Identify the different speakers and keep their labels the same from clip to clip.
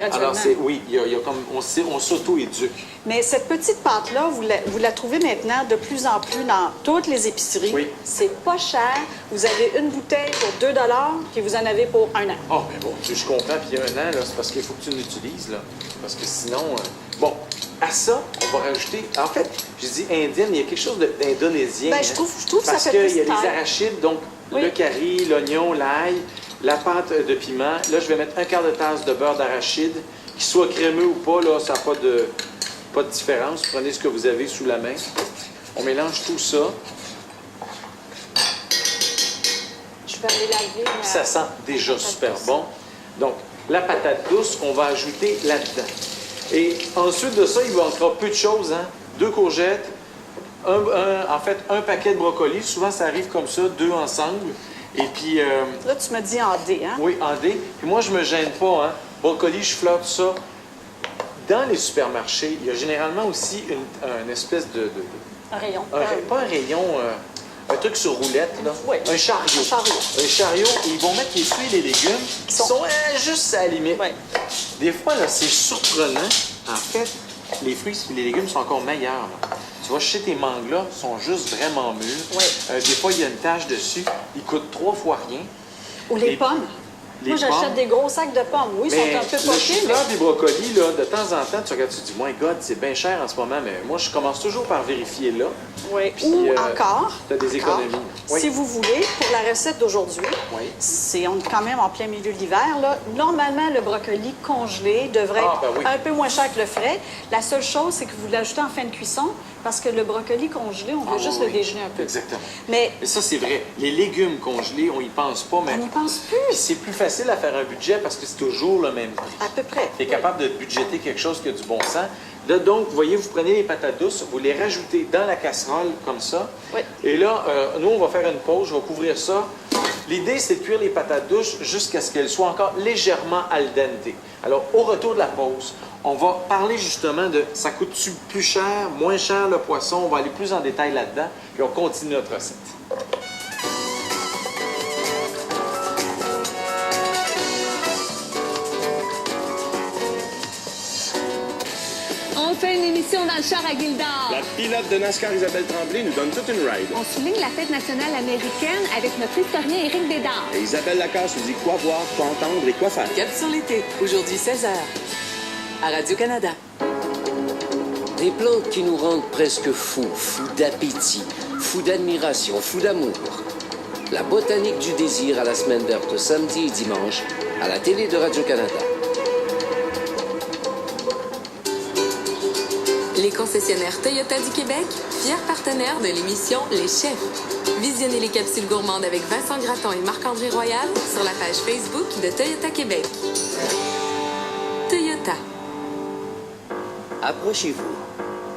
Speaker 1: Alors, oui, il y a comme, on s'auto-éduque.
Speaker 2: Mais cette petite pâte-là, vous la trouvez maintenant de plus en plus dans toutes les épiceries.
Speaker 1: Oui.
Speaker 2: C'est pas cher. Vous avez une bouteille pour 2 puis vous en avez pour 1 an.
Speaker 1: Oh, mais bon, je comprends. Puis il y a 1 an, là, c'est parce qu'il faut que tu l'utilises, là. Parce que sinon... Bon, à ça, on va rajouter... En fait, je dis indienne, il y a quelque chose d'indonésien.
Speaker 2: Bien, je trouve que ça fait
Speaker 1: plus
Speaker 2: plus
Speaker 1: qu'il y a
Speaker 2: taille.
Speaker 1: les arachides, donc
Speaker 2: Oui.
Speaker 1: le curry, l'oignon, l'ail, la pâte de piment. Là, je vais mettre 1/4 de tasse de beurre d'arachide. Qu'il soit crémeux ou pas, là, ça n'a pas de différence. Prenez ce que vous avez sous la main. On mélange tout ça.
Speaker 2: Je vais aller laver.
Speaker 1: Ça sent déjà super bon. Donc, la patate douce qu'on va ajouter là-dedans. Et ensuite de ça, il vous manquera peu de choses. Hein? 2 courgettes, en fait, un paquet de brocolis. Souvent, ça arrive comme ça, 2 ensemble. Et puis...
Speaker 2: Là, tu me dis en D, hein?
Speaker 1: Oui, en D. Puis moi, je me gêne pas, hein. Brocoli, je flotte ça. Dans les supermarchés, il y a généralement aussi une espèce de...
Speaker 2: Un rayon.
Speaker 1: Pas un rayon, un truc sur roulette, là.
Speaker 2: Oui.
Speaker 1: Un chariot.
Speaker 2: Un chariot.
Speaker 1: Un chariot, et ils vont mettre les fruits et les légumes qui sont juste à la limite.
Speaker 2: Oui.
Speaker 1: Des fois, là, c'est surprenant. En fait, les fruits et les légumes sont encore meilleurs, là. Tu vois, chez tes mangues, là, sont juste vraiment mûrs.
Speaker 2: Oui.
Speaker 1: Des fois, il y a une tache dessus. Ils coûtent 3 fois rien.
Speaker 2: Ou les pommes.
Speaker 1: Les
Speaker 2: Moi, j'achète
Speaker 1: pommes.
Speaker 2: des gros sacs de pommes. Oui, ils sont un peu
Speaker 1: le
Speaker 2: pochés, mais...
Speaker 1: chou-fleur des brocolis, là, de temps en temps, tu regardes, tu te dis, my God, c'est bien cher en ce moment, mais moi, je commence toujours par vérifier là.
Speaker 2: Oui.
Speaker 1: Puis,
Speaker 2: Ou encore,
Speaker 1: tu as des économies. Oui.
Speaker 2: si vous voulez, pour la recette d'aujourd'hui,
Speaker 1: Oui.
Speaker 2: on est quand même en plein milieu de l'hiver, là. Normalement, le brocoli congelé devrait être
Speaker 1: ben oui.
Speaker 2: un peu moins cher que le frais. La seule chose, c'est que vous l'ajoutez en fin de cuisson, parce que le brocoli congelé, on veut juste le déjeuner un peu.
Speaker 1: Exactement.
Speaker 2: Mais
Speaker 1: Et ça, c'est vrai. Les légumes congelés, on y pense pas, mais...
Speaker 2: on n'y pense
Speaker 1: Puis
Speaker 2: plus,
Speaker 1: c'est plus facile à faire un budget parce que c'est toujours le même prix.
Speaker 2: à peu près.
Speaker 1: Tu es capable de budgéter quelque chose qui a du bon sens. Là, donc, vous voyez, vous prenez les patates douces, vous les rajoutez dans la casserole, comme ça.
Speaker 2: Oui.
Speaker 1: Et là, nous, on va faire une pause, je vais couvrir ça. L'idée, c'est de cuire les patates douces jusqu'à ce qu'elles soient encore légèrement al dente. Alors, au retour de la pause, on va parler justement de ça coûte-tu plus cher, moins cher le poisson. On va aller plus en détail là-dedans, puis on continue notre recette.
Speaker 3: On fait une émission dans le char à Gildor.
Speaker 4: La pilote de NASCAR Isabelle Tremblay nous donne toute une ride.
Speaker 3: On souligne la fête nationale américaine avec notre historien Éric Bédard.
Speaker 4: Et Isabelle Lacasse nous dit quoi voir, quoi entendre et quoi faire.
Speaker 5: Cap sur l'été, aujourd'hui 16h, à Radio-Canada.
Speaker 6: Des plantes qui nous rendent presque fous, fous d'appétit, fous d'admiration, fous d'amour. La botanique du désir à la semaine verte samedi et dimanche à la télé de Radio-Canada.
Speaker 5: Les concessionnaires Toyota du Québec, fiers partenaires de l'émission Les Chefs. Visionnez les capsules gourmandes avec Vincent Gratton et Marc-André Royal sur la page Facebook de Toyota Québec. Toyota.
Speaker 7: Approchez-vous,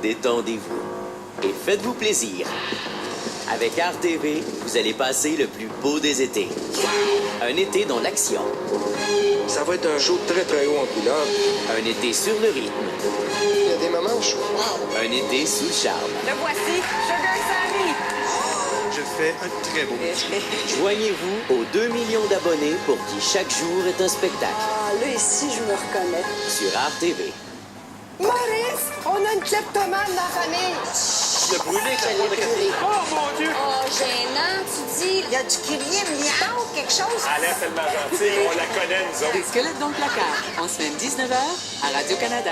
Speaker 7: détendez-vous et faites-vous plaisir. Avec RTV, vous allez passer le plus beau des étés. Un été dans l'action.
Speaker 8: Ça va être un show très, très haut en couleur.
Speaker 7: Un été sur le rythme.
Speaker 8: Il y a des moments où je suis wow!
Speaker 7: Un été sous le charme.
Speaker 5: Le voici, Sugar Sammy.
Speaker 8: Je fais un très beau métier.
Speaker 7: Joignez-vous aux 2 millions d'abonnés pour qui chaque jour est un spectacle.
Speaker 2: Ah, là, ici, je me reconnais.
Speaker 7: Sur RTV.
Speaker 9: Maurice, on a une kleptomane dans la famille.
Speaker 8: Le brûlé, ça de café. Oh mon Dieu!
Speaker 9: Oh, gênant, tu dis. Y a du crier, miaou, quelque chose?
Speaker 4: Elle est tellement gentille, on la connaît, nous autres.
Speaker 5: Des squelettes dans le placard, en semaine 19h, à Radio-Canada.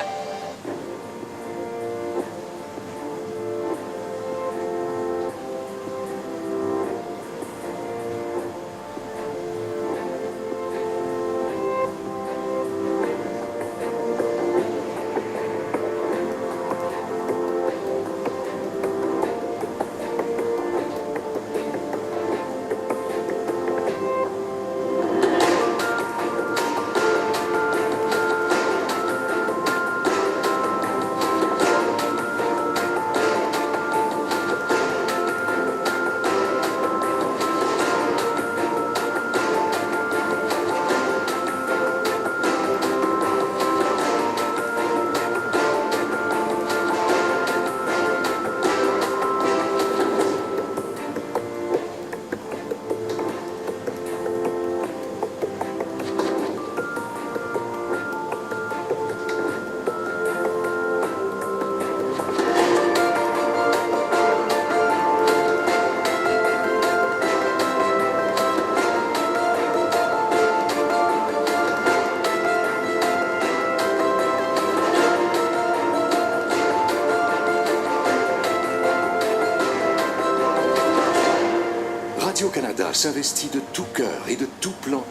Speaker 10: Canada s'investit de tout cœur et de tout plan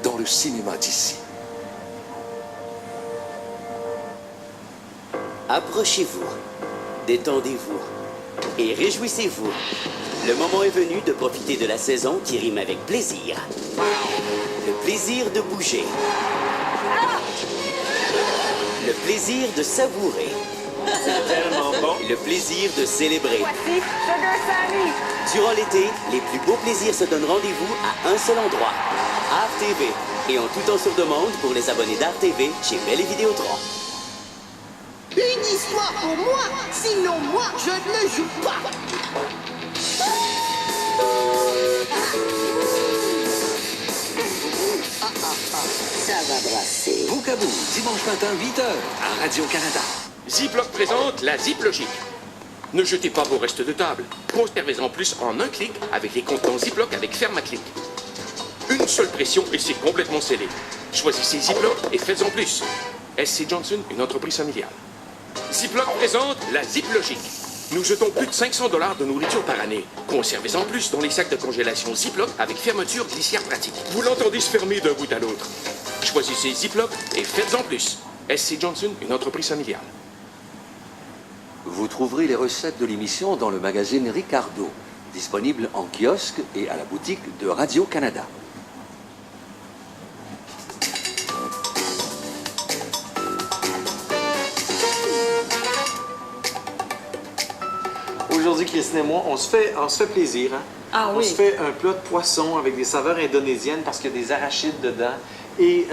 Speaker 10: dans le cinéma d'ici.
Speaker 7: Approchez-vous, détendez-vous et réjouissez-vous. Le moment est venu de profiter de la saison qui rime avec plaisir. Le plaisir de bouger. Le plaisir de savourer.
Speaker 4: C'est tellement bon.
Speaker 7: Le plaisir de célébrer.
Speaker 9: Voici Sugar Sammy.
Speaker 7: Durant l'été, les plus beaux plaisirs se donnent rendez-vous à un seul endroit. Art TV. Et en tout temps sur demande pour les abonnés d'Art TV chez Bell et Vidéotron.
Speaker 11: Une histoire pour moi, sinon moi, je ne joue pas.
Speaker 9: Ça va brasser.
Speaker 10: Boukabou, dimanche matin, 8h, à Radio-Canada.
Speaker 12: Ziploc présente la Ziplogique. Ne jetez pas vos restes de table. Conservez-en plus en un clic avec les contenants Ziploc avec Fermaclic. Une seule pression et c'est complètement scellé. Choisissez Ziploc et faites-en plus. SC Johnson, une entreprise familiale. Ziploc présente la Ziplogique. Nous jetons plus de 500 $ de nourriture par année. Conservez-en plus dans les sacs de congélation Ziploc avec fermeture glissière pratique. Vous l'entendez se fermer d'un bout à l'autre. Choisissez Ziploc et faites-en plus. SC Johnson, une entreprise familiale.
Speaker 13: Vous trouverez les recettes de l'émission dans le magazine Ricardo, disponible en kiosque et à la boutique de Radio-Canada.
Speaker 1: Aujourd'hui, Christine et moi, on se fait plaisir. Hein?
Speaker 2: Ah
Speaker 1: On
Speaker 2: oui.
Speaker 1: se fait un plat de poisson avec des saveurs indonésiennes parce qu'il y a des arachides dedans et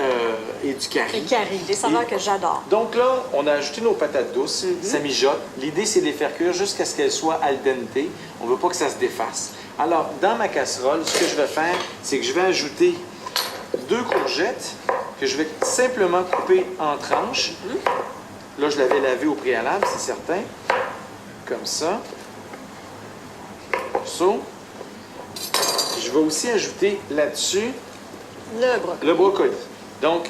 Speaker 1: du curry.
Speaker 2: Et curry, des saveurs que j'adore.
Speaker 1: Donc là, on a ajouté nos patates douces, ça mijote. L'idée, c'est de les faire cuire jusqu'à ce qu'elles soient al dente. On ne veut pas que ça se défasse. Alors, dans ma casserole, ce que je vais faire, c'est que je vais ajouter 2 courgettes que je vais simplement couper en tranches. Là, je l'avais lavé au préalable, c'est certain. Comme ça. Je vais aussi ajouter là-dessus le brocoli. Donc,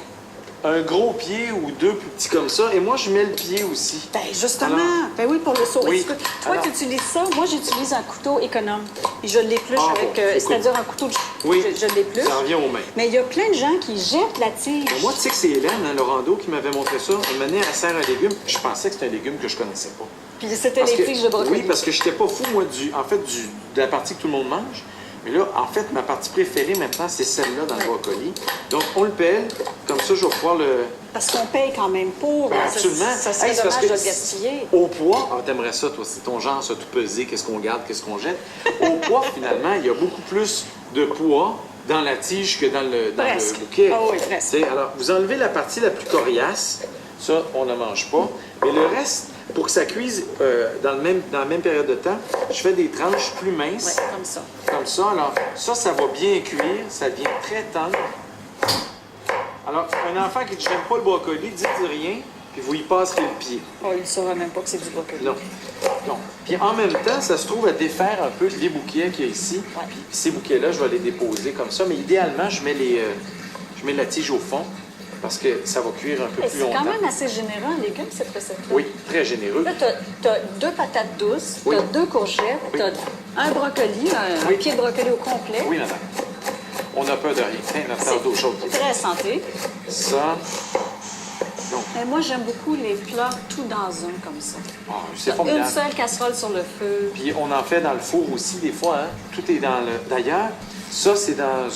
Speaker 1: un gros pied ou 2 plus petits comme ça. Et moi, je mets le pied aussi.
Speaker 2: Ben justement,
Speaker 1: Alors,
Speaker 2: ben oui, pour le sauce.
Speaker 1: oui.
Speaker 2: Toi,
Speaker 1: Alors,
Speaker 2: tu utilises ça. Moi, j'utilise un couteau économe. Et je l'épluche
Speaker 1: Ah,
Speaker 2: avec,
Speaker 1: bon, écoute.
Speaker 2: c'est-à-dire un couteau de
Speaker 1: Oui,
Speaker 2: je l'épluche.
Speaker 1: ça revient aux mains.
Speaker 2: Mais il y a plein de gens qui jettent la tige.
Speaker 1: Moi, tu sais que c'est Hélène, hein, Laurando, qui m'avait montré ça. Une manière, elle sert un légume. Je pensais que c'était un légume que je connaissais pas.
Speaker 2: Puis c'était
Speaker 1: Parce
Speaker 2: les
Speaker 1: que-
Speaker 2: tiges de brocoli.
Speaker 1: Oui, parce que je n'étais pas fou, moi, de la partie que tout le monde mange. Mais là, en fait, ma partie préférée maintenant, c'est celle-là dans le brocoli. Donc, on le pèle. Comme ça, je vais pouvoir le...
Speaker 2: Parce qu'on paye quand même pour.
Speaker 1: Ben,
Speaker 2: là.
Speaker 1: absolument.
Speaker 2: Ça serait
Speaker 1: Hey, c'est parce
Speaker 2: dommage
Speaker 1: que
Speaker 2: de le gaspiller.
Speaker 1: Au poids, t'aimerais ça, toi, c'est ton genre, ça, tout peser, qu'est-ce qu'on garde, qu'est-ce qu'on jette. Au poids, finalement, il y a beaucoup plus de poids dans la tige que dans le
Speaker 2: Presque.
Speaker 1: bouquet.
Speaker 2: Ah oui, presque.
Speaker 1: Tu sais, alors, vous enlevez la partie la plus coriace, ça, on ne mange pas. Mais le reste, pour que ça cuise dans la même période de temps, je fais des tranches plus minces.
Speaker 2: Oui, comme ça.
Speaker 1: Comme ça. Alors, ça va bien cuire, ça devient très tendre. Alors, un enfant qui dit « j'aime pas le brocoli », dites rien, puis vous y passerez le pied.
Speaker 2: Oh, il ne saura même pas que c'est du brocoli.
Speaker 1: Non. Non. Puis en même temps, ça se trouve à défaire un peu les bouquets qu'il y a ici. Puis ces bouquets-là, je vais les déposer comme ça. Mais idéalement, je mets la tige au fond parce que ça va cuire un peu
Speaker 2: Et
Speaker 1: plus
Speaker 2: c'est
Speaker 1: longtemps.
Speaker 2: quand même assez généreux en légumes, cette recette-là.
Speaker 1: Oui, très généreux.
Speaker 2: Là, tu as 2 patates douces,
Speaker 1: Oui.
Speaker 2: tu as 2 courgettes,
Speaker 1: Oui.
Speaker 2: tu as un brocoli, un
Speaker 1: Oui.
Speaker 2: pied de brocoli au complet.
Speaker 1: Oui, madame. On n'a peur de rien. Tiens, on a peur d'autre chose.
Speaker 2: Très santé.
Speaker 1: Ça. Donc,
Speaker 2: Mais moi, j'aime beaucoup les plats tout dans un comme ça.
Speaker 1: c'est
Speaker 2: Une
Speaker 1: formidable.
Speaker 2: seule casserole sur le feu.
Speaker 1: Puis on en fait dans le four aussi, des fois. Hein? Tout est dans le... D'ailleurs, ça, c'est dans